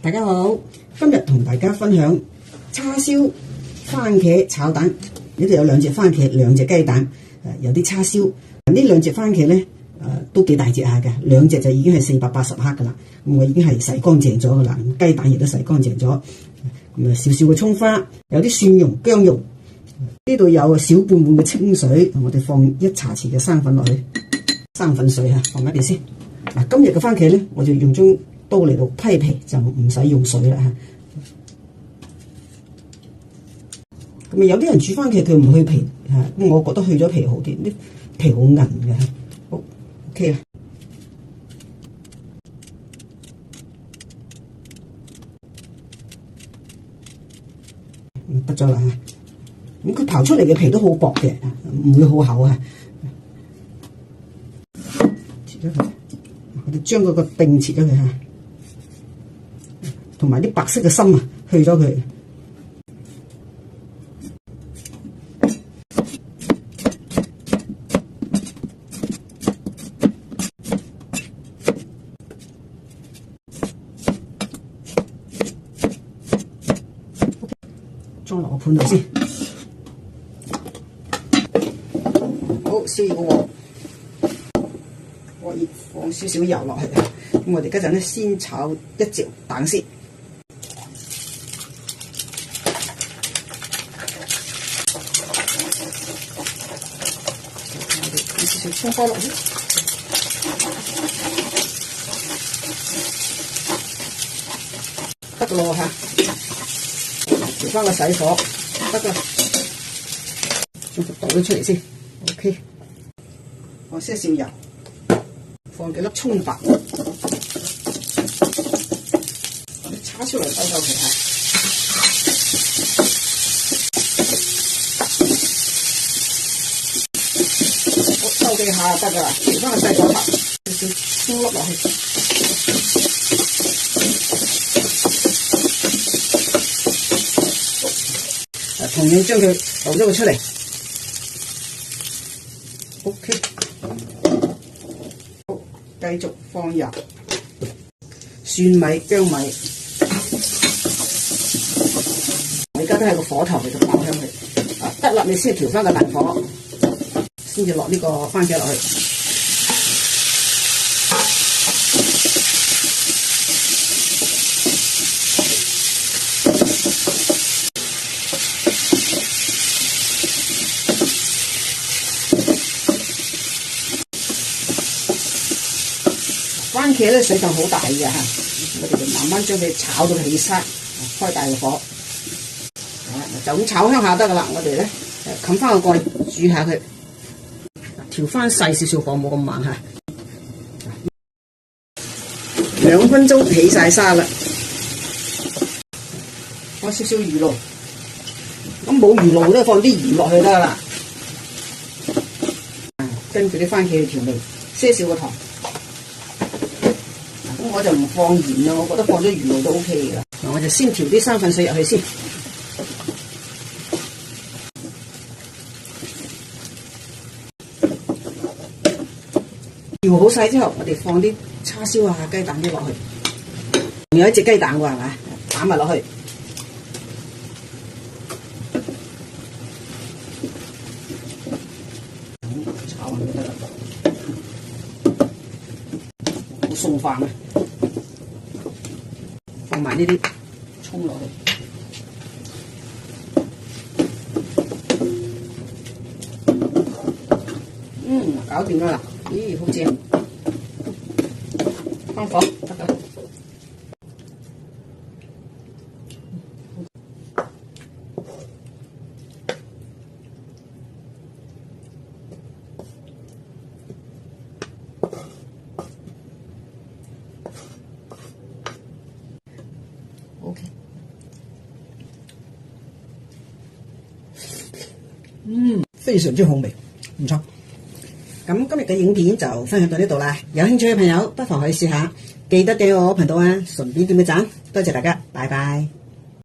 大家好，今日同大家分享叉燒番茄炒蛋。呢度有2隻番茄，2隻雞蛋，有啲叉燒。呢2隻番茄咧，都幾大隻下嘅，2隻就已經係480克噶啦。咁我已經係洗乾淨咗噶啦，雞蛋亦都洗乾淨咗。咁啊，少少嘅葱花，有啲蒜蓉、薑蓉。呢度有小半碗嘅清水，我哋放1茶匙嘅生粉落去，生粉水嚇，放一邊先。嗱，今日嘅番茄咧，我就用張刀嚟到批皮，就唔使用水啦嚇。咁有啲人煮番茄佢唔去皮嚇，咁我覺得去咗皮好啲，啲皮好韌嘅。好 OK 啦，得咗啦嚇。咁佢刨出嚟嘅皮都好薄嘅，唔會好厚啊。切咗佢，我哋將嗰個丁切咗佢嚇，同埋啲白色嘅心啊，去咗佢。裝落個盤度先。好，燒個鑊，我要放少少油落去。咁我哋嗰陣咧，先炒1隻蛋先。我哋放少少葱花落去。得㗎咯嚇。調翻個細火，得㗎，將佢倒咗出嚟先。OK， 放些少油，放幾粒葱白，啲叉燒嚟兜兜佢嚇。我兜幾下就得㗎啦，調翻個細火頭，少少葱粒落去。同樣將佢倒咗佢出嚟 ，OK， 好，繼續放油、蒜米、薑米，我而家都係個火頭嚟度爆香佢，得啦，你先調翻個大火，先至落呢個番茄落去。番茄咧水分好大嘅嚇，我哋就慢慢將佢炒到起沙，開大個火，就咁炒香下得噶啦。我哋咧冚翻個蓋煮下佢，調翻細少少火，冇咁猛嚇。2分鐘起晒沙啦，放少少魚露，咁冇魚露都放啲鹽落去得噶啦。跟住啲番茄去調味，些少個糖。我就唔放鹽啦，我覺得放咗魚露都 OK 嘅啦。我就先調啲生粉水入去先，調好晒之後，我哋放啲叉燒啊、雞蛋啲落去，仲有1隻雞蛋喎，係咪？打埋落去，炒完就得啦。好送飯啊！放埋呢啲葱落去，搞掂啦！咦，好正！翻火得㗎啦。OK， 非常之好味，唔錯。咁今日嘅影片就分享到呢度啦，有興趣嘅朋友不妨可以試下，記得訂閱我頻道啊，順便點個讚，多謝大家，拜拜。